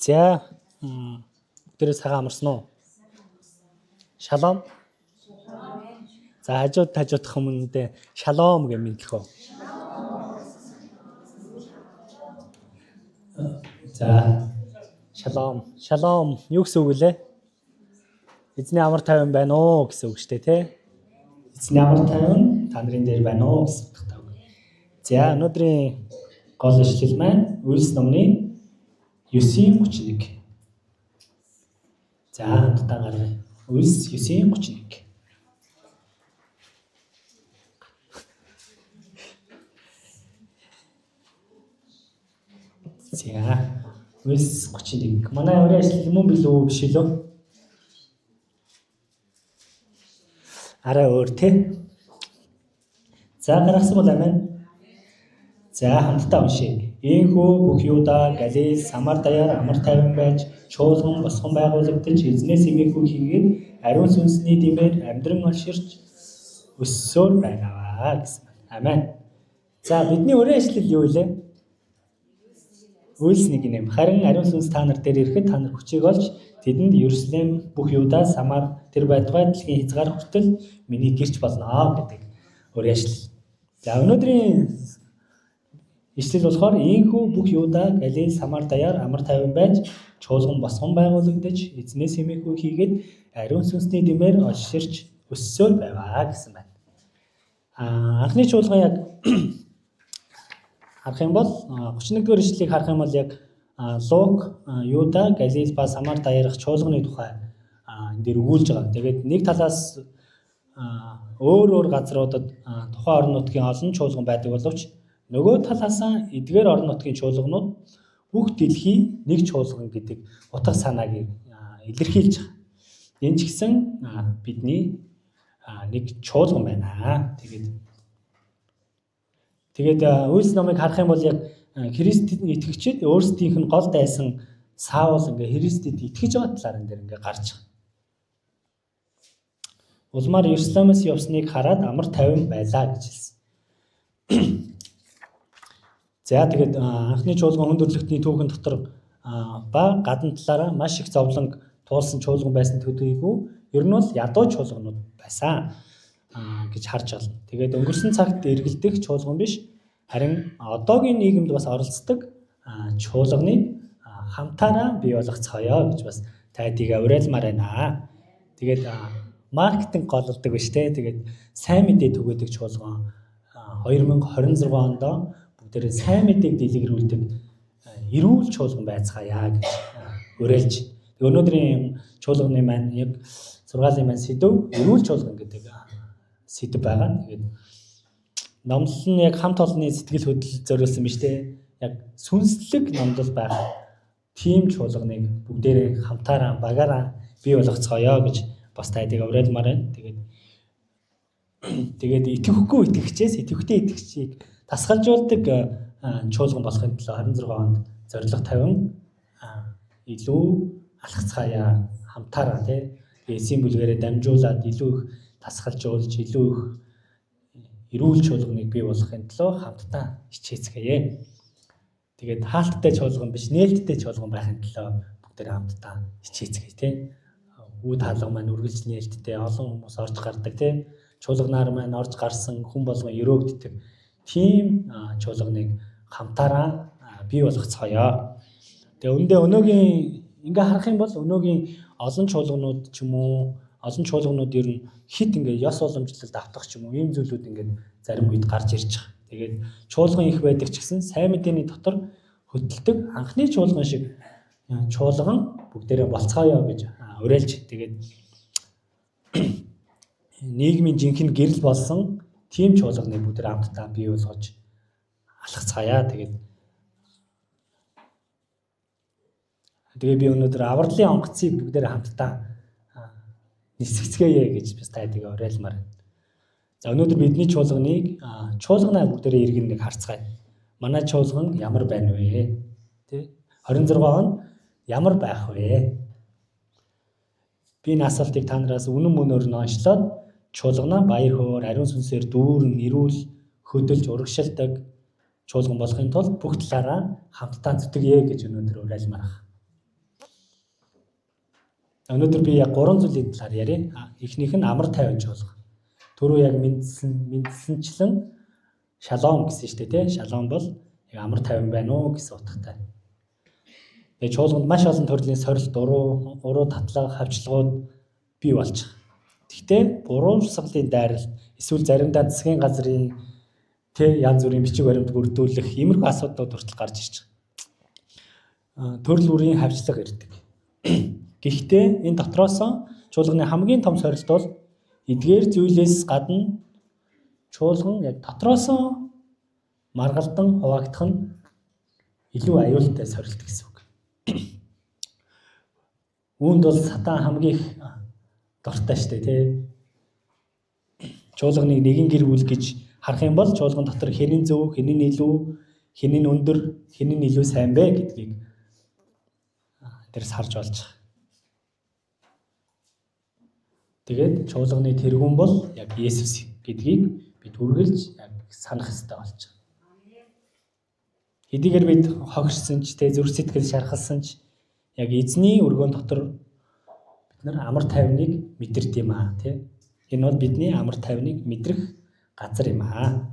За дээрээс хагаа амарсан уу? Шалом. За хажуудах хүмүүндээ шалом гэж мэдлэх үү? За шалом. Шалом юу гэсэн үг вэ? Эзний амар тайван байна уу гэсэн үг шүү дээ, тий? Эзний амар тайван та нарын дээр байна уу гэсэн үг. За өнөөдрийн гол ишлэл маань Үлс номны 9:31. За хамтдаа гаргая. Үлс 9:31. За Үлс 31. Манай өөрөө ишлэл юм билүү биш үү? Арай өөр тий. За гаргасан бол амин. За хамтдаа уншъя. Ийхүү бүх Юда, Галил, Самар даяар амар тайван байж чуулган босгон байгуулагдаж эзнээс эмээхүү хийгээд ариун сүнсний дэмээр амьдран олширч өссөөр байгаа гэсэн. Амен. За бидний өрөө ишлэл юу вэ? Үлс 1:8. Харин ариун сүнс та нар дээр ирэхэд та нар хүчийг олж тэдэнд Ерүслэм, бүх Юда, Самар тэр байтугай дэлхийн хязгаар хүртэл миний гэрч болно гэдэг өрөө ишлэл. За өнөөдрийн ишлэл болохоор ийхүү бүх Юда, Галил, Самар даяар амар тайван байж чуулган босгон байгуулагдаж эзнээс эмээхүү хийгээд ариун сүнсний дэмээр олширч өссөөр байгаа гэсэн байна. Анхны чуулган яг харах юм бол 31-р ишлэлийг харах юм бол яг Лук, Юда, Галил ба Самар даяарх чуулганы тухай энэ дээр өгүүлж байгаа. Тэгээд нэг талаас өөр газруудад тухайн орон нутгийн олон чуулган байдаг боловч нөгөө талаасаа эдгээр орон нутгийн чуулганууд бүх дэлхийн нэг чуулган гэдэг утга санааг илэрхийлж байгаа. Энэ ч гэсэн бидний нэг чуулган байна. Тэгээд Үлс номыг харах юм бол яг Христэд итгэгчид өөрсдийнх нь гол дайсан саавал Христэд итгэж байгаа талаар энэ дээр гарч байгаа. Улмаар Ерүслэмээс явсныг хараад амар тайван байлаа гэж хэлсэн. За тэгээд анхны чуулган хүндрэлтний түүхэн дотор ба гадна талаараа маш их зовлон туулсан чуулган байсан төдийгүй ер нь бол ядуу чуулганууд байсан гэж харж байна. Тэгээд өнгөрсөн цагт эргэлдэх чуулган биш харин одоогийн нийгэмд бас оролцдог чуулганыг хамтаараа бий болгоцгоё гэж бас тайдыг уриалмаар байна. Тэгээд маркетинг голлдог биш те. Тэгээд сайн мэдээ түгээдэг чуулган 2026 онд бүгдээрээ сайн мэдээг дэлгэрүүлдэг эрүүл чуулган байцгаая гэж уриалж. Тэгээ өнөөдрийн чуулганы маань яг сургаалын маань сэдв эрүүл чуулган гэдэг сэдв байгаа. Тэгээд номлол нь яг хамт олонны сэтгэл хөдлөл зориулсан биш те. Яг сүнслэг номлол байх тийм чуулганыг бүгдээрээ хамтаараа багаараа бий болгоцгоё гэж бас тайдыг уриалмаар байна. Тэгээд итгэхгүй итгэгчээс итгэвчтэй итгэгчийг тасгалжуулдаг чуулган болохын тулд 26 онд зорилго тавин илүү алхацгаая хамтаараа тий. Эсийн бүлгээрээ дамжуулаад илүү их тасгалжуулж илүү их эрүүл чуулганыг бий болгохын тулд хамтдаа хичээцгээе. Тэгээд хаалттай чуулган биш нээлттэй чуулган байхын тулд бүгдээ хамтдаа хичээцгээе тий. Үүд хаалга маань үргэлж нээлттэй олон хүмүүс орж гардаг тий. Чуулганаар маань орж гарсан хүн болгон өрөөгддөг. Тийм чуулганыг хамтаараа бий болгоцгоё. Тэгээ өндөө өнөөгийн ингээ харах юм бол өнөөгийн олон чуулганууд ч юм уу олон чуулганууд ер нь хит ингээ ёс уламжлалд автах ч юм уу ийм зүйлүүд ингээ зарим үед гарч ирж байгаа. Тэгээд чуулган их байдаг ч гэсэн сайн мэдээний дотор хөдөлдөг анхны чуулган шиг чуулган бүгдээрээ болцгоё гэж уриалж тэгээд нийгмийн жинхэнэ гэрэл болсон тийм чуулганыг бүгдээр хамтдаа бий болгож алхацгаая. Тэгээд би өнөөдөр авралын онгоцыг бүгдээр хамтдаа нисгцгээе гэж бас тайдыг уриалмаар байна. За өнөөдөр бидний чуулганыг чуулганаа бүгдээрээ иргэн нэг харцгаая. Манай чуулган ямар байна вэ? Тэ 26 он ямар байх вэ? Би энэ асуултыг та нараас үнэн мөнөөр нь онцлоод чуулганаа баяр хөөр ариун сүнсээр дүүрэн эрүүл хөдөлж урагшилдаг чуулган болохын тулд бүх талаараа хамтдаа зүтгэе гэж өнөөдөр уриалмаар байна. Өнөөдөр би яг 3 зүйлийн талаар яриа. Эхнийх нь амар тайван чуулга. Түрүү яг мэдсэнчлэн шалом гэсэн шүү дээ, тий? Шалом бол яг амар тайван байна уу гэсэн утгатай. Тэгээ чуулганд маш олон төрлийн сорилт, уруу татлага, хавчлагууд бий болж байгаа. Гэхдээ буруу урсгалын дайралт, эсвэл заримдаа засгийн газрын янз бүрийн бичиг баримт бүрдүүлэх иймэрхүү асуудлууд хүртэл гарч ирж байгаа. Төрөл бүрийн хавчлага ирдэг. Гэхдээ энэ дотроос чуулганы хамгийн том сорилт бол эдгээр зүйлээс гадна чуулган яг дотроос маргалдан хуваагдах нь илүү аюултай сорилт гэсэн үг. Үүнд бол сатан хамгийн их дортой штэ тий. Чуулганыг нэгэн гэр бүл гэж харах юм бол чуулган дотор хэн нь зөв, хэн нь илүү, хэн нь өндөр, хэн нь илүү сайн бэ гэдгийг дээрс харж болж байгаа. Тэгээд чуулганы тэргүүн бол яг Есүс гэдгийг бид үргэлж яг санах хэрэгтэй болж байгаа. Хэдийгээр бид хогшсон ч зүрх сэтгэл шархалсан ч яг эзний өргөөн дотор бид нар амар тайвныг мэдэрдэг юм аа тий. Энэ бол бидний амар тайвныг мэдрэх газар юм аа.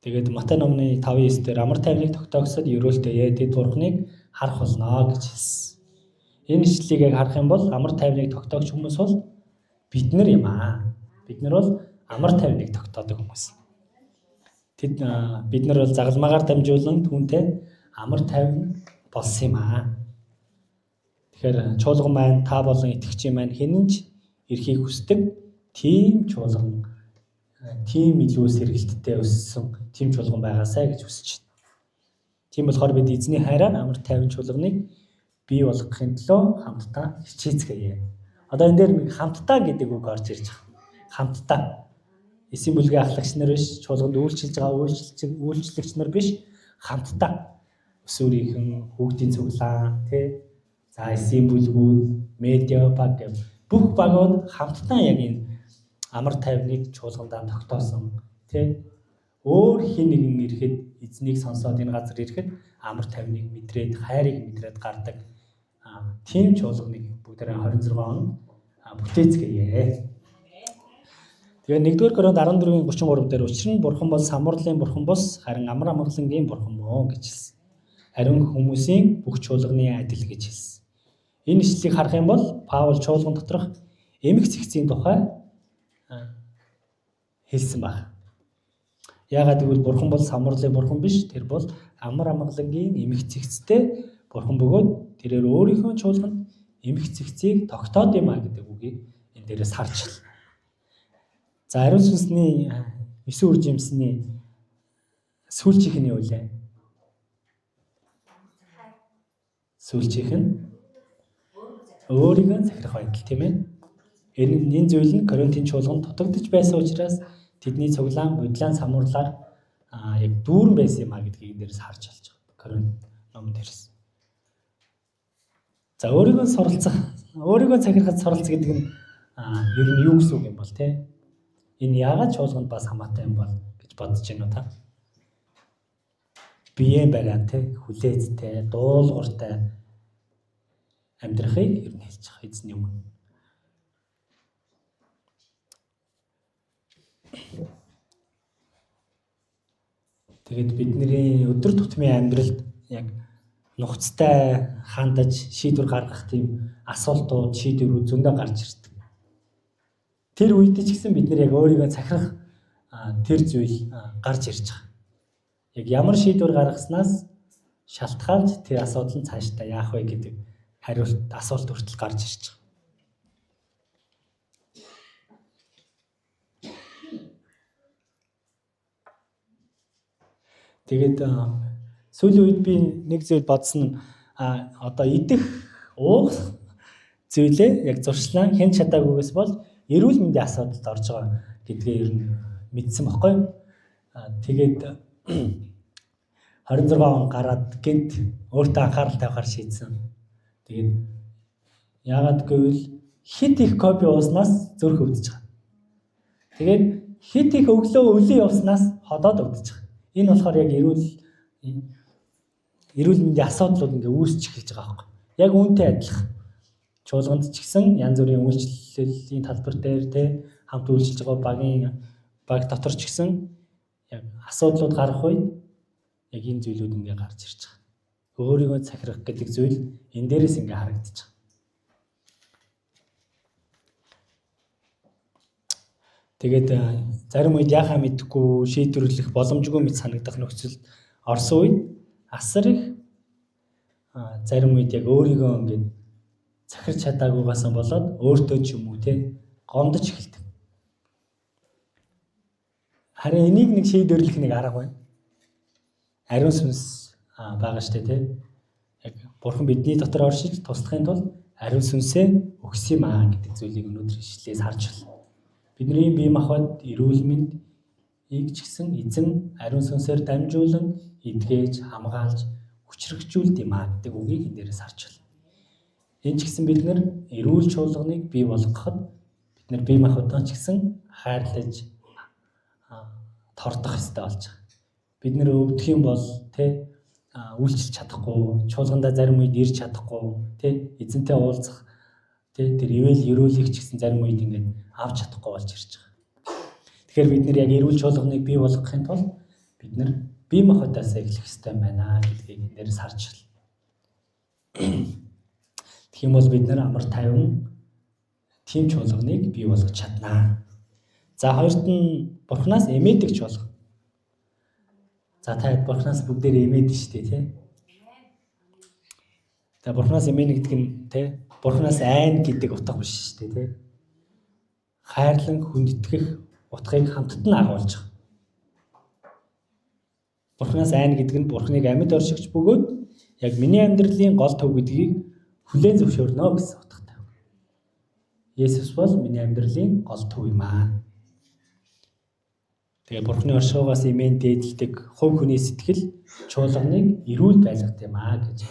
Тэгээд Матай номны 5:9 дээр амар тайвныг тогтоогсод ерөөлтэй тэд бурхныг харах болно гэж хэлсэн. Энэ ишлэлийг яг харах юм бол амар тайвныг тогтоогч хүмүүс бол бид нар юм аа. Бид нар бол амар тайвныг тогтоодог хүмүүс. Бид нар бол загалмаагаар дамжуулан түүнтэй амар тайван болсон юм аа. Тэгэхээр чуулган маань та болон итгэгчийн маань хинэнч эрхийг хүсдэг тийм чуулган, тийм илүү сэргэлттэй өссөн тийм чуулган байгаасай гэж хүсэж байна. Тийм болохоор бид эзний хайраар амар тайван чуулганыг бий болгохын төлөө хамтдаа хичээцгээе. Одоо энэ дээр нэг хамтдаа гэдэг үг орж ирж байгаа. Хамтдаа. Эсийн бүлгийн ахлагч нар биш, чуулганд үйлчилж байгаа үйлчлэгч нар биш, хамтдаа. Өсвөрийнхэн, хүүхдийн цуглаан, тий. За эсийн бүлгүүд, медиа баг гэв бүх багууд хамтдаа яг энэ амар тайвныг чуулгандаа тогтоосон, тий. Өөр хин нэгэн ирэхэд эзнийг сонсоод энэ газар ирэхэд амар тайвныг мэдрээд, хайрыг мэдрээд гардаг. Тийм чуулганыг бүгдээрээ 26 он бүтээцгээе. Тэгээ 1-р Коринт 14:33 дээр учир нь бурхан бол самурлын бурхан бус харин амар амгалангийн бурхан мөн гэж хэлсэн. Харин хүмүүсийн бүх чуулганы адил гэж хэлсэн. Энэ ишлэлийг харах юм бол Паул чуулган доторх эмх цэгцийн тухай хэлсэн байна. Яагаад гэвэл бурхан бол самурлын бурхан биш, тэр бол амар амгалангийн эмх цэгцтэй бурхан бөгөөд тэрээр өөрийнхөө чуулганд эмх цэгцийг тогтоод юм а гэдэг үгийг энэ дээрээс харж байна. За ариун сүнсний 9 үр жимсний сүүлчийнх нь юу вэ? Сүүлчийнх нь өөрийгөө захирах байдал тийм ээ. Энэ зүйл нь Коринтын чуулганд дутагдж байсан учраас тэдний цуглаан, бодлаан самуурлаар яг дүүрэн байсан юм а гэдгийг энэ дээрээс харж болж байгаа. Коринт ном дээрээс. За өөрийгөө захирахад суралц гэдэг нь ер нь юу гэсэн үг юм бол те? Энэ яагаад чуулганд бас хамаатай юм бол гэж бодож байна уу та? Биеэ бариантай, хүлээцтэй, дуулууртай амьдрахыг ер нь хэлж байгаа эзний өмнө. Тэгээд бидний өдөр тутмын амьдралд яг нухацтай хандаж шийдвэр гаргах тийм асуултууд, шийдвэрүүд зөндөө гарч ирдэг. Тэр үед ч гэсэн бид нэр яг өөрийгөө захирах тэр зүйл гарч ирж байгаа. Яг ямар шийдвэр гаргаснаас шалтгаалж тэр асуудал нь цаашдаа яах вэ гэдэг асуулт хүртэл гарч ирж байгаа. Тэгээд сүүлийн үед би нэг зүйл бодсон нь одоо идэх, уух зүйлээ яг зуршлан хэн чадаагүйгээс бол эрүүл мэндийн асуудалд орж байгаа гэдгээ ер нь мэдсэн баггүй. Тэгээд 26 он гараад гэнт өөртөө анхаарал тавихаар шийдсэн. Тэгээд яагаад гэвэл хит их кофе ууснаас зүрх өвдөж байгаа. Тэгээд хит их өглөө өвлөн явснаас ходоод өвдөж байгаа. Энэ болохоор яг эрүүл эрүүл мэндийн асуудлууд ингээ үүсчих эхэлж байгаа байхгүй. Яг үүнтэй адилхан. Чуулганд ч гэсэн янз бүрийн үйлчлэлийн талбар дээр те хамт үйлчилж байгаа баг дотор ч гэсэн яг асуудлууд гарах үед яг энэ зүйлүүд ингээ гарч ирж байгаа. Өөрийгөө захирах гэдэг зүйл энэ дээрээс ингээ харагдаж байгаа. Тэгээд зарим үед яхаа мэдэхгүй шийдвэрлэх боломжгүй мэт санагдах нөхцөлд орсон үед асар их зарим үед яг өөрийгөө ингээд захирч чадаагүйгаас болоод өөртөө ч юм уу те гомдож эхэлдэг. Харин энийг нэг шийдвэрлэх нэг арга байна. Ариун сүнс байгаа штэ те. Яг Бурхан бидний дотор оршиж туслахын тулд ариун сүнсээ өгсөн юм аа гэдэг зүйлийг өнөөдөр ишлээс харж байна. Бидний бие махбод эрүүл мэндийг ч гэсэн эзэн ариун сүнсээр дамжуулан эдгэж, хамгаалж, хүчрхжүүлд юм аа гэдэг үгийг энэ дээрээс харж байна. Энэ ч гэсэн бид нар эрүүл чуулганыг бий болгоход бид нар бие махбодоо ч гэсэн хайрлаж тордох хэрэгтэй болж байгаа. Бид нэр өвдөх юм бол тэ үйлчлж чадахгүй, чуулгандаа зарим үед ирж чадахгүй, тэ эзэнтэй уулзах тэ тэр ивэл ерөөлийг ч гэсэн зарим үед ингээд авч чадахгүй болж ирж байгаа. Тэгэхээр бид нэр яг эрүүл чуулганыг бий болгохын тулд бид нар бие махбодоос эхлэх хэрэгтэй байна гэдгийг энэ дээрээс харж байна. Тэгэх юм бол бид нар амар тайван тийм чуулганыг бий болгож чаднаа. За хоёрт нь Бурханаас эмээдэг чуулган. За та Бурханаас бүгдээр эмээдэн шүү дээ, тий. За Бурханаас эмээнэ гэдэг нь тий Бурханаас айн гэдэг утга биш шүү дээ, тий. Хайрлан хүндэтгэх утгыг хамтд нь агуулж байгаа. Бурханаас айн гэдэг нь Бурханыг амьд оршигч бөгөөд яг миний амьдралын гол төв гэдгийг хүлээн зөвшөөрнө гэсэн утгатай. Есүс бол миний амьдралын гол төв юм аа. Тэгээ Бурханы оршихугаас эмээн дээдэлдэг хувь хүний сэтгэл чуулганыг эрүүл байлгах юм аа гэж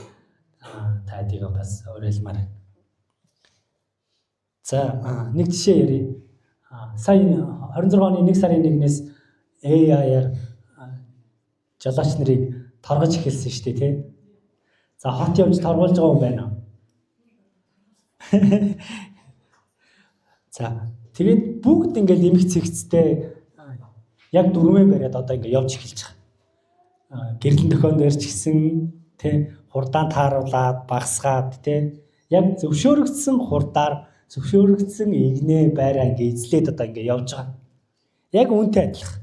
таадыг бас уриалмаар байна. За нэг жишээ ярив. Сая 26 оны 1 сарын 1-ээс AI-аар жолооч нарыг торгож эхэлсэн шүү дээ, тий. За хот явж торгуулж байгаа юм байна уу? За тэгээд бүгд ингээл эмх цэгцтэй яг дөрвөн бариад одоо ингээ явж эхэлж байгаа. Гэрлэн төхөн дээр ч гэсэн тий хурдаан тааруулаад багсгаад тий яг зөвшөөрөгдсөн хурдаар зөвшөөрөгдсөн игнээ байраа ингээ эзлээд одоо ингээ явж байгаа. Яг үүнтэй адилхан.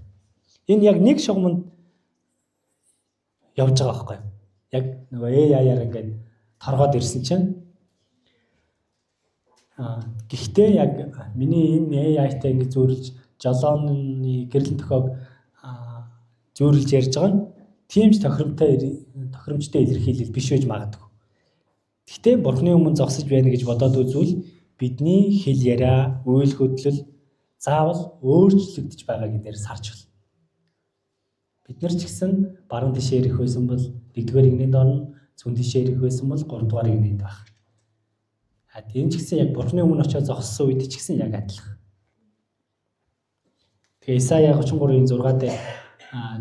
Энэ яг нэг шугамд явж байгаа байхгүй юу? Яг нөгөө AI-аар ингээ торгоод ирсэн чинь гэхдээ яг миний энэ AI-тай ингээ зөөрлж жолооны гэрлэн төхөөг зөөрлж ярьж байгаа нь тийм ч тохиромжтой илэрхийлэл биш байж магадгүй. Гэхдээ Бурханы өмнө зогсож байна гэж бодоод үзвэл бидний хэл яриа, үйл хөдлөл заавал өөрчлөгдөж байгааг энэ дээрс харж байна. Бид нар ч гэсэн баруун тишээ ирэх байсан бол 1-р игнэнд орно, зүүн тишээ ирэх байсан бол 3-р игнэнд байх. Энэ ч гэсэн яг Бурханы өмнө очиж зогссон үед ч гэсэн яг адилхан. Тэгээ Исая 33:6 дээр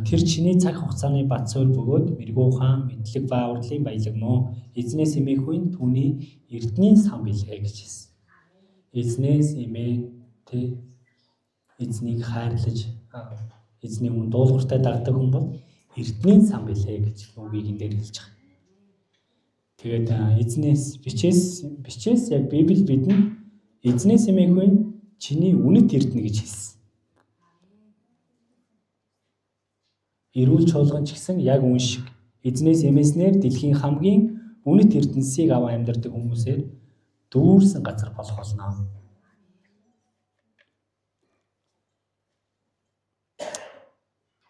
тэр чиний цаг хугацааны бат суурь бөгөөд мэрэгүү ухаан, мэдлэг ба урдлын баялаг мó эзнээс эмээхүйн түүний эрдний сан билээ гэж хэлсэн. Эзнээс эмээ тэ эзнийг хайрлаж эзний өмнө дуулууртай дагдаг хүн бол эрдний сан билээ гэж үгийг энэ дээр хэлж байгаа. Тэгээд эзнээс бичээс яг Библи бидэнд эзнээс эмээхүйн чиний үнэт эрдэнэ гэж хэлсэн. Эрүүл чуулган ч гэсэн яг үн шиг эзнээс эмээснээр дэлхийн хамгийн үнэт эрдэнсийг аваа амьдардаг хүмүүсээр дүүрсэн газар болох болно.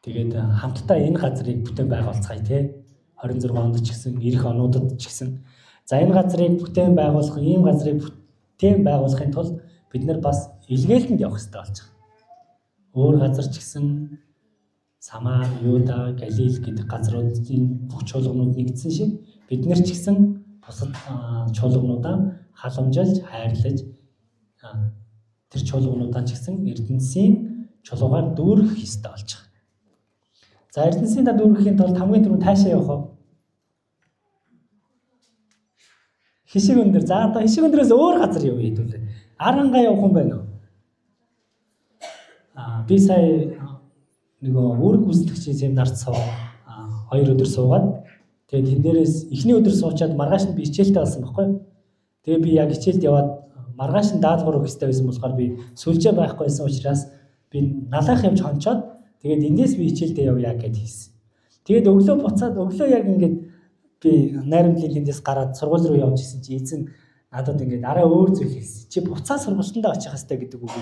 Тэгээд хамтдаа энэ газрыг бүтээн байгуулцгаая тий. 26 онд ч гэсэн ирэх онуудад ч гэсэн за энэ газрыг бүтээн байгуулах, ийм газрыг бүтээн байгуулахын тулд бид нар бас илгээлтэнд явах хэрэгтэй болж байгаа. Өөр газар ч гэсэн Самар, Юда, Галил гэдэг газруудын бүх чуулганууд нэгдсэн шиг бид нар ч гэсэн бусад чуулгануудаа халамжилж, хайрлаж тэр чуулгануудаа ч гэсэн эрдэнэсийн чулуугаар дүүргэх ёстой болж байгаа. За эрдэнэсийн дүүргэхийн тулд хамгийн түрүү таашаа явах уу? Хишиг өндөр. За одоо хишиг өндөрөөс өөр газар юу хийдүүлээ. Арангаа явах юм байна уу? Би сая нөгөө үүрэг гүйцэтгэгчийн семинарт суугаад 2 өдөр суугаад тэгээд тэн дээрээс эхний өдөр суучаад маргааш нь би хичээлтэй болсон байхгүй. Тэгээд би яг хичээлд яваад маргааш нь даалгавар өгөх хэрэгтэй байсан болохоор би сүлжээ байхгүй байсан учраас би налаах явж хончоод тэгээд эндээс би хичээлдээ явъя гэд хийсэн. Тэгээд өглөө буцаад өглөө яг ингээд би найрамдлын тэндээс гараад сургууль руу явж исэн чи эзэн надад ингээд арай өөр зүйл хэлсэн. Чи буцаа сургуультандаа очих хэрэгтэй гэдэг үг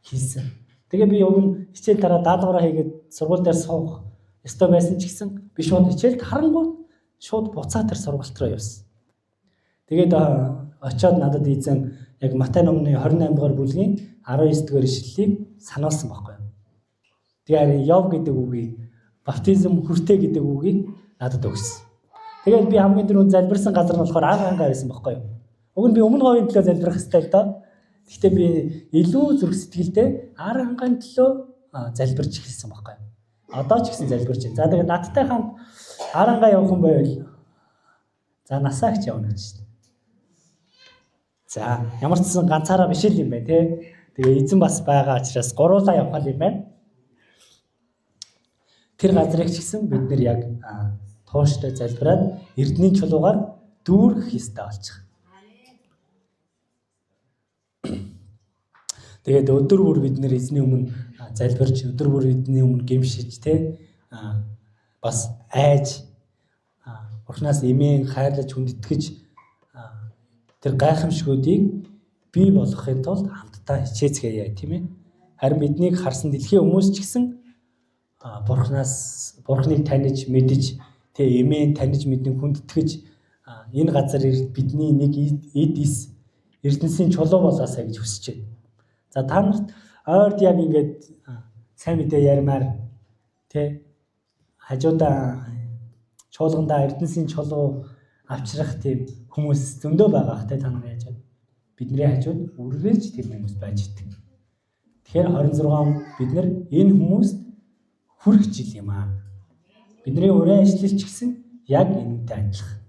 хэлсэн. Тэгээ би өмнө хичээл дараа даалгавраа хийгээд сургууль дээр суух ёстой байсан ч гэсэн би шууд хичээлд харангуут шууд буцаа тэр сургууль руу явсан. Тэгээд очиод надад эзэн яг Матай номны 28 дугаар бүлгийн 19 дугаар ишлэлийг сануулсан байхгүй юу. Тэгээд яв гэдэг үгийг баптизм хүртээ гэдэг үгийг надад өгсөн. Тэгээд би хамгийн түрүүнд залбирсан газар нь болохоор ангаа байсан байхгүй юу. Уг нь би өмнө говийн төлөө залбирах хэрэгтэй л доо. Гэхдээ би илүү зүрх сэтгэлдээ ангааны төлөө залбирч эхэлсэн байхгүй юу. Одоо ч гэсэн залбирч байна. За тэгээд надтай хамт ангаа явах юм байвал за насаагч явна гэж байна. За ямар ч гэсэн ганцаараа биш л юм байна те. Тэгээ эзэн бас байгаа учраас гуруулаа явах юм байна. Тэр газрыг ч гэсэн бид нэр яг тууштай залбираад эрдэнийн чулуугаар дүүрэх ёстой болчих. Тэгээд өдөр бүр бид нэр эзний өмнө залбирч өдөр бүр эзний өмнө гэмшиж те бас айж Бурханаас эмээн хайрлаж хүндэтгэж тэр гайхамшгуудыг бий болгохын тулд хамтдаа хичээцгээе тийм ээ. Харин биднийг харсан дэлхийн хүмүүс ч гэсэн Бурханыг таньж мэдж тэг эмээн таньж мэдэн хүндэтгэж энэ газар бидний нэг эд ис эрдэнсийн чулуу болоосаа гэж хүсэж байна. За та нарт ойрд яг ингээд сайн мэдээ ярмаар тэ хажуудаа чуулгандаа эрдэнсийн чулуу авчрах тийм хүмүүс зөндөө байгаа хэ та нар яаж байна? Бидний хажууд үргэлж тийм хүмүүс байж идэг. Тэгэхээр 26 он бид нар энэ хүмүүст хүрэх жил юм аа. Бидний уран ажиллалч гэсэн яг энэтэй адилхан.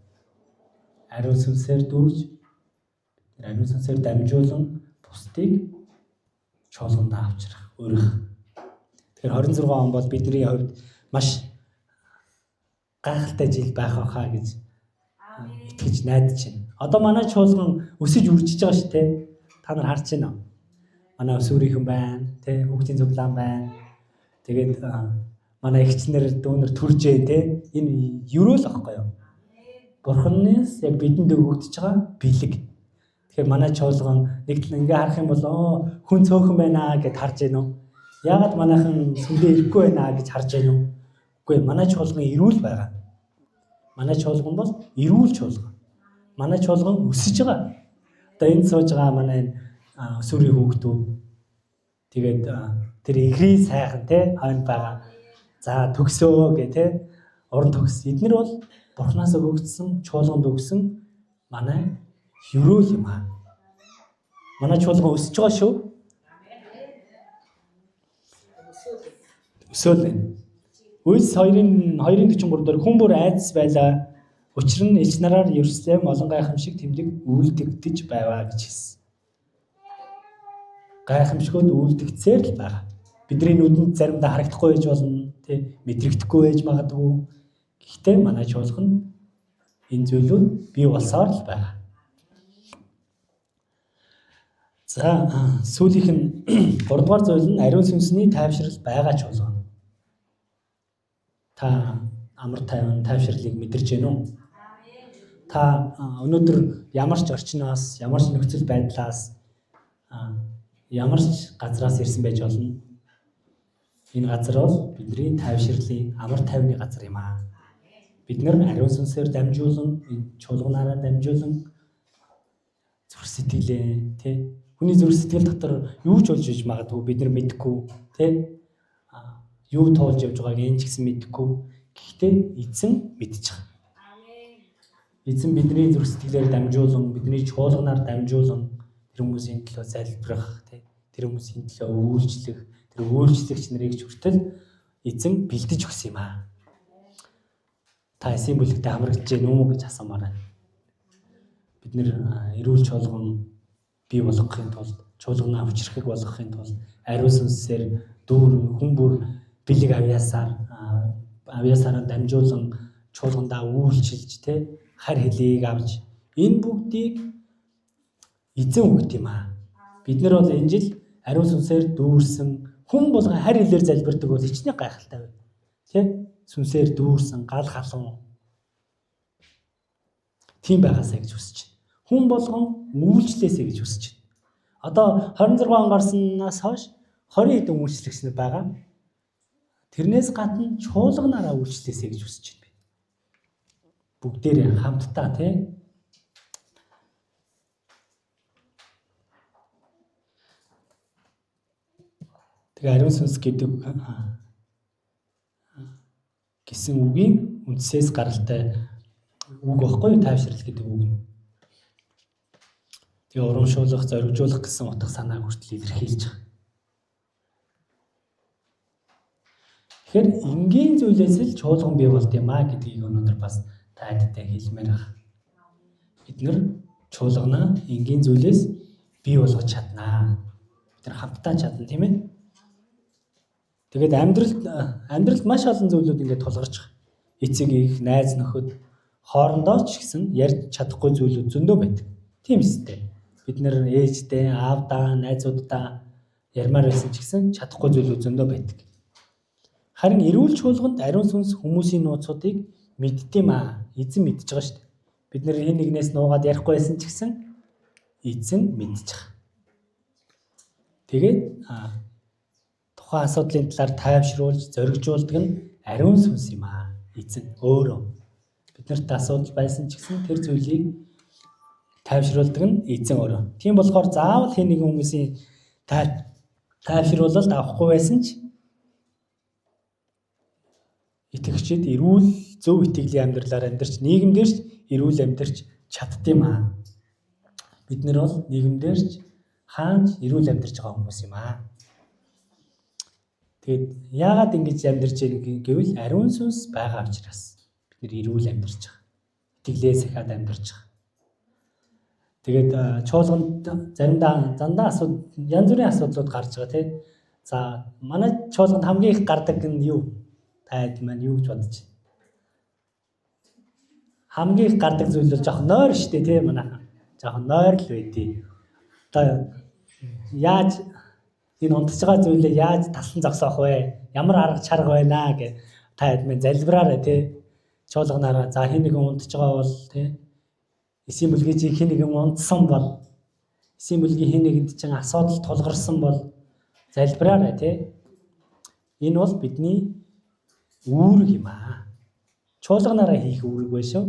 Ариун сүнсээр дүүрж ариун сүнсээр дамжуулан бусдыг чуулгандаа авчрах, өргөх. Тэгэхээр 26 он бол бидний хувьд маш гайхалтай жил байх байхаа гэж итгэж найдаж байна. Одоо манай чуулган өсөж үржиж байгаа шүү дээ. Та нар харж байна уу? Манай өсвөрийнхэн байна, тэ хүүхдийн цуглаан байна. Тэгээд манай эгчнэр дүүнэр төржээ тэ энэ ерөөл ахгүй юу? Бурханаас яг бидэнд өгөгдөж байгаа бэлэг. Тэгэхээр манай чуулган нэг л ингээ харах юм бол хүн цөөхөн байна гэд харж байна уу? Яагаад манайхан сүндээ ирэхгүй байна гэж харж байна уу? Үгүй манай чуулган эрүүл байгаа. Манай чуулган бол эрүүл чуулган. Манай чуулган өсөж байгаа. Одоо энд сууж байгаа манай өсвөрийн хүүхдүүд тэгээд тэр игрийн сайхан те хойно байгаа. За төгсөө гэ те уран төгс. Эднэр бол Бурханаас өгөгдсөн чуулганд өгсөн манай ерөөл юм аа. Манай чуулган өсөж байгаа шүү. Өсөөл байна. Үйлс 2:43 дээр хүн бүр айдас байлаа. Учир нь элч нараар Ерүсалим олон гайхамшиг тэмдэг үйлдэгдэж байваа гэж хэлсэн. Гайхамшигуд үйлдэгцээр л байгаа. Бидний нүдэнд заримдаа харагдахгүй байж болно, тий, мэдрэгдэхгүй байж магадгүй. Гэхдээ манай чуулган энэ зүйлүүд бий болсоор л байгаа. За сүүлийнх нь 3 дугаар зүйл нь ариун сүнсний тайвшрал байгаа чуулган. Та амар тайвшрлыг мэдэрч байна уу? Та өнөөдөр ямар ч орчноос, ямар ч нөхцөл байдлаас, ямар ч газраас ирсэн байж болно. Энэ газар бол бидний тайвшрлын амар тайвны газар юм аа. Бид нар ариун сүнсээр дамжуулан, чуулганаараа дамжуулан зүрх сэтгэлээ, тий. Хүний зүрх сэтгэл дотор юу ч болж иж магадгүй бид нар мэдэхгүй, тий. Юу тоолж явж байгааг энэ ч гэсэн мэдэхгүй. Гэхдээ эзэн мэдж байгаа. Эзэн бидний зүрх сэтгэлээр дамжуулан, бидний чуулганаар дамжуулан тэр хүмүүсийн төлөө залбирах, тэр хүмүүсийн төлөө үйлчлэх, тэр үйлчлэгч нарыг ч хүртэл эзэн бэлдэж өгсөн юм аа. Та эсийн бүлэгтээ хамрагдж гэнэ үү гэж асуумаар байна. бид нэр эрүүл чуулган бий болгохын тулд чуулганаа хүчрхэг болгохын тулд ариун сүнсээр дүүрэн хүн бүр бэлэг авьяасаараа дамжуулан чуулгандаа үйлчилж харь хэлийг авч энэ бүгдийг эзэн өгд юм аа. Бид нар бол энэ жил ариун сүнсээр дүүрсэн хүн болгон харь хэлээр залбирдаг бол хичнээн гайхалтай байна. Сүнсээр дүүрсэн гал халуун тийм байгаасаа гэж хүсэж байна. Хүн болгон үйлчлээсэй гэж хүсэж байна. Одоо 26 он гарснаас хойш 20 хэдэн үйлчлэгч нар байгаа. Тэрнээс гадна чуулганаараа үйлчлээсэй гэж хүсэж байна. Бүгдээрээ хамтдаа тэгээ ариун сүнс гэдэг гэсэн үгийн үндсээс гаралтай үг байхгүй тайвшрал гэдэг үг нь. Тэгээ урамшуулах, зоригжуулах гэсэн утга санааг хүртэл илэрхийлж байгаа. Тэгэхээр энгийн зүйлээс л чуулган бий болд юм аа гэдгийг өнөөдөр бас тайлбартай хэлмээр байна. Бид нар чуулганаа энгийн зүйлээс бий болгож чаднаа. Бид нар хамтдаа чадна тийм ээ. Тэгээд амьдралд маш олон зүйлүүд ингээд тулгарч байгаа. Эцэг их, найз нөхөд хоорондоо ч гэсэн ярьж чадахгүй зүйлүүд зөндөө байдаг. Тийм үстэй. Бид нэр ээжтэй, аавдаа, найзуудтай ярмаар байсан ч гэсэн чадахгүй зүйлүүд зөндөө байдаг. Харин эрүүл чуулганд ариун сүнс хүмүүсийн нууцуудыг мэддэм аа. Эзэн мэдж байгаа шүү дээ. Бид нэр хэн нэгнээс нуугаад ярихгүй байсан ч гэсэн эзэн мэдж байгаа. Тэгээд тухайн асуудлын талаар тайвшруулж, зоригжуулдаг нь ариун сүнс юм аа. Эзэн өөрөө. Биднэрт асуудал байсан ч гэсэн тэр зүйлийг тайвшруулдаг нь эзэн өөрөө. Тийм болохоор заавал хэн нэгэн хүмүүсийн тайвшруулалт авахгүй байсан ч итгэгчид эрүүл зөв итгэлийн амьдралаар амьдарч, нийгэмдэрч эрүүл амьдарч чаддсан аа. Бид нар бол нийгэмдэрч хаанч эрүүл амьдарч байгаа хүмүүс юм аа. Тэгээд яагаад ингэж амьдарч байгааг гэвэл ариун сүнс байгаа учраас бид нэр эрүүл амьдарч байгаа. Итгэлээс ахаад амьдарч байгаа. Тэгээд чуулганд заримдаа дандаа янз бүрийн асуудлууд гарч байгаа За манай чуулганд хамгийн их гардаг нь юу? Таад маань юу гэж бодож байна? Хамгийн их гардаг зүйл бол жоохон нойр штэ манайхан. Жоохон нойр л байдий. Одоо яаж энэ унтж байгаа зүйлээ яаж талсан зогсоох вэ? Ямар арга чарга байна гэж та хэд залбираарай чуулганаараа. За хин нэгэн унтж байгаа бол эсийн бүлгийн хин нэгэн унтсан бол эсийн бүлгийн хин нэгэнд чинь асуудал тулгарсан бол залбираарай Энэ бол бидний үүрэг юм аа. Чуулганаараа хийх үүрэг байна шүү.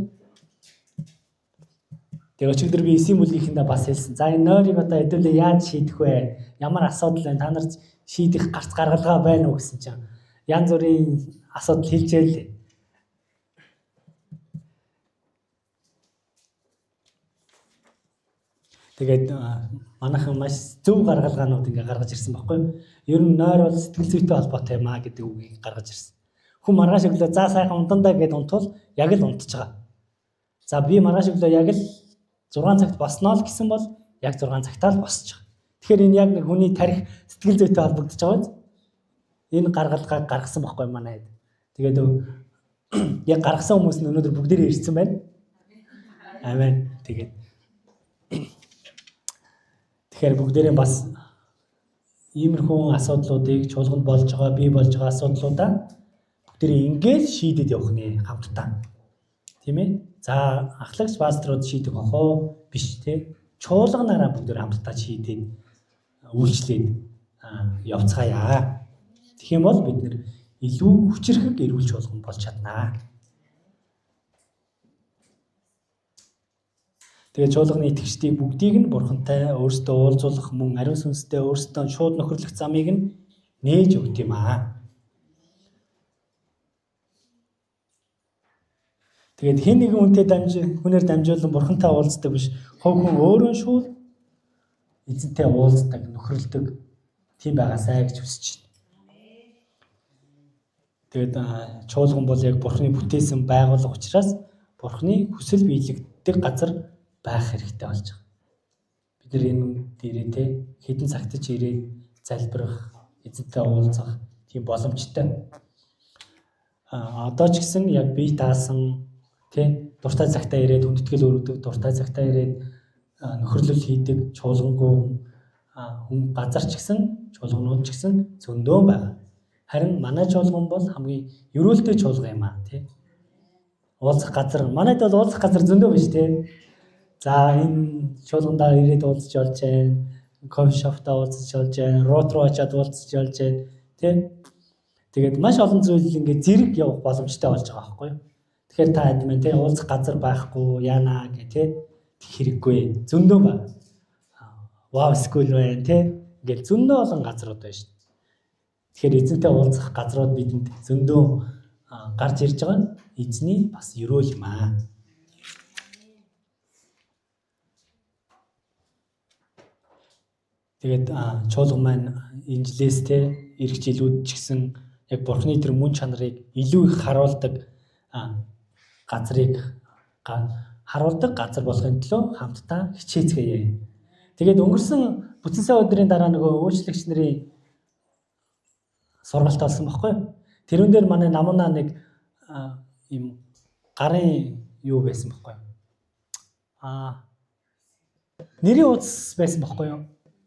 Тэгээ өчигдөр би эсийн бүлгийнхэндээ бас хэлсэн. За энэ нойрыг одоо хэдүүлээ яаж шийдэх вэ? Ямар асуудал байна? Та нар шийдэх гарц гаргалгаа байна уу гэсэн чинь янз бүрийн асуудал хэлжээ л. Тэгээд манайхан маш зөв гаргалгаанууд ингээ гаргаж ирсэн байхгүй. Ер нь нойр бол сэтгэл зүйтэй холбоотой юм аа гэдэг үгийг гаргаж ирсэн. Хүн маргааш өглөө за сайхан унтандаа гэд унтвал яг л унтж байгаа. За би маргааш өглөө яг л 6 цагт босноо л гэсэн бол яг 6 цагтаа л босч байгаа. Тэгэхээр энэ яг нэг хүний тарих сэтгэл зүйтэй холбогдож байгаа. Энэ гаргалгааг гаргасан байхгүй манай хэд. Тэгээд яг гаргасан хүмүүс нь өнөөдөр бүгдээрээ ирсэн байна. Амен. Тэгэхээр бүгдээрээ бас иймэрхүү асуудлуудыг чуулганд болж байгаа, бий болж байгаа асуудлуудаа бүгдээрээ ингээд шийдэд явах нэ хамтдаа. Тийм ээ? За ахлагч пасторууд шийдэх охоо биш те. Чуулганаараа бүгдээрээ хамтдаа шийдээд үйлчлээд явцгаая. Тэгэх юм бол бид нэр илүү хүчирхэг эрүүл чуулган болж чаднаа. Тэгээ чуулганы итгэгчдийг бүгдийг нь бурхантай өөрсдөө уулзуулах мөн ариун сүнстэй өөрсдөө шууд нөхөрлөх замыг нь нээж өгд юм аа. Тэгээд хэн нэгэн хүнээр дамжуулан бурхантай уулздаг биш, хувь хүн өөрөө шууд эзэнтэй уулздаг, нөхөрлөдөг тийм байгаасай гэж хүсэж байна. Тэгээд чуулган бол яг бурхны бүтээсэн байгууллага учраас бурхны хүсэл биелэгддэг газар байх хэрэгтэй болж байгаа. Бид нар энэ дээрээ те хэдэн цагт ч ирээд залбирах, эзэнтэй уулзах тийм боломжтой. Одоо ч гэсэн яг бие даасан те дуртай цагтаа ирээд хүндэтгэл өргөдөг, дуртай цагтаа ирээд нөхөрлөл хийдэг чуулгангүй хүн газар ч гэсэн чуулганууд ч гэсэн зөндөө байна. Харин манай чуулган бол хамгийн ерөөлтэй чуулган юм аа тий. Уулзах газар манайд бол уулзах газар зөндөө биш тий. За энэ чуулгандаа ирээд уулзч болж байна. Кофе шоптаа уулзч болж байна. Рот руу очиад уулзч болж байна тий. Тэгээд маш олон зүйл ингээд зэрэг явах боломжтой болж байгаа байхгүй юу? Тэгэхээр та админ тий уулзах газар байхгүй яана гэх тий хэрэггүй зөндөө байна. Wow school байна тий. Ингээд зөндөө олон газрууд байна шүү. Тэгэхээр эзэнтэй уулзах газрууд бидэнд зөндөө гарч ирж байгаа нь эзний бас ерөөл юм аа. Тэгээд чуулган маань инжилээс те эрх жилүүд ч гэсэн яг бурхны тэр мөн чанарыг илүү их харуулдаг газрыг харуулдаг газар болохын төлөө хамтдаа хичээцгээе. Тэгээд өнгөрсөн бүтэн сая өдрийн дараа нөгөө үйлчлэгч нарын сургалт олсон баггүй. Тэрүүн дээр манай намуна нэг юм гарын юу байсан баггүй. Нэрийн утас байсан баггүй юу?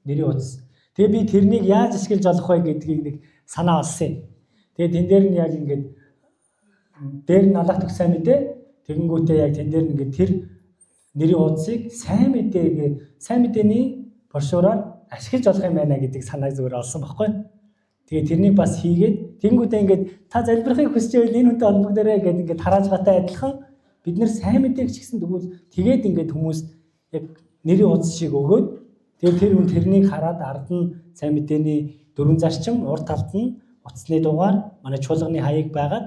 Нэрийн утас. Тэгээ би тэрнийг яаж ашиглаж олох вэ гэдгийг нэг санаа олсон. Тэгээ тэн дээр нь яг ингээд дээр нь алаах төгс сайн мэдээ. Тэгэнгүүтээ яг тэн дээр нь ингээд тэр нэрийн утасыг сайн мэдээний боршуураар ашиглаж олох юм байна гэдэг санааг зүгээр олсон баггүй. Тэгээ тэрнийг бас хийгээд тэгэнгүүтээ ингээд та залбирахыг хүсэж байвал энэ хүнтэй холбогдорой гэдэг ингээд тарааж батай адилхан бид нэр сайн мэдээг ч гэсэн тэгвэл тэгээд ингээд хүмүүст яг нэрийн утас шиг өгөөд тэгээд тэр хүн тэрнийг хараад ард нь сайн мэдээний дөрвөн зарчим урд талд нь утасны дугаар манай чуулганы хаяг байгаад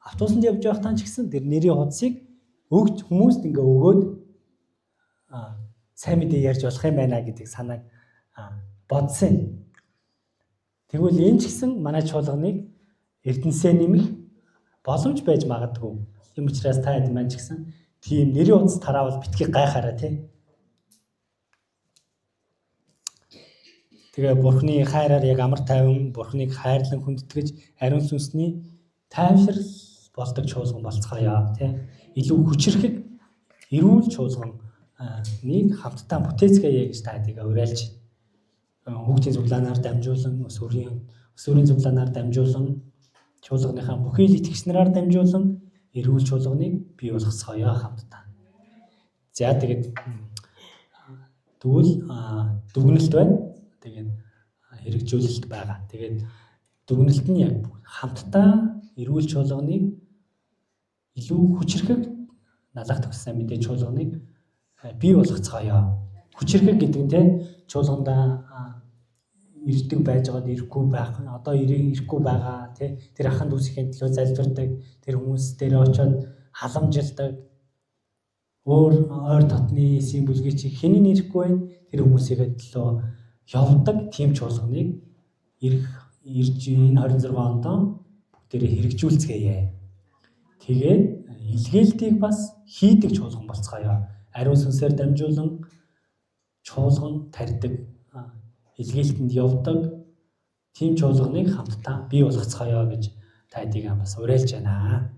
автобусанд явж байхдаа ч гэсэн тэр нэрийн утасыг өгч хүмүүст ингээд өгөөд сайн мэдээ ярьж болох юм байна гэдэг санааг бодсон. Тэгвэл энэ ч гэсэн манай чуулганыг эрдэнэсээ нэмэх боломж байж магадгүй. Тийм учраас та хэд маань ч гэсэн тийм нэрийн утас тараавал битгий гайхаараа тий. Тэгээ бурхны хайраар яг амар тайван бурхныг хайрлан хүндэтгэж ариун сүнсний тайвшрал болдог чуулган болцгоё тий. Илүү хүчрэхэг эрүүл чуулганыг хамтдаа бүтээцгээе гэж та хэдийг уриалж хүүхдийн цуглаанаар дамжуулан өсвөрийн цуглаанаар дамжуулан чуулганыхаа бүхий л итгэгч нараар дамжуулан эрүүл чуулганыг бий болгоцгоё хамтдаа. За тэгээд тэгвэл дүгнэлт байна. Тэгээд хэрэгжүүлэлт байгаа. Тэгээд дүгнэлт нь яг хамтдаа эрүүл чуулганыг илүү хүчрэхэг налах төгссөн мэдээ чуулганыг бий болгоцгоё. Хүчрэхэг гэдэг нь те чуулгандаа ирдэг байж байгаад ирэхгүй байх. Одоо ирэхгүй байгаа те тэр аханд үсгийн төлөө залбирдаг тэр хүмүүс дээр очиод халамжилдаг өөр ойр дотны символгүй чи хэний ирэхгүй байна тэр хүмүүсийн төлөө явдаг тийм чуулганыг ирж энэ 26 онд бүгдээрээ хэрэгжүүлцгээе. Тэгээд илгээлтийг бас хийдэг чуулган болцгоё. Ариун сүнсээр дамжуулан чуулган тарьдаг, илгээлтэнд явдаг тийм чуулганыг хамтдаа бий болгоцгоё гэж та хэдийг бас уриалж байна.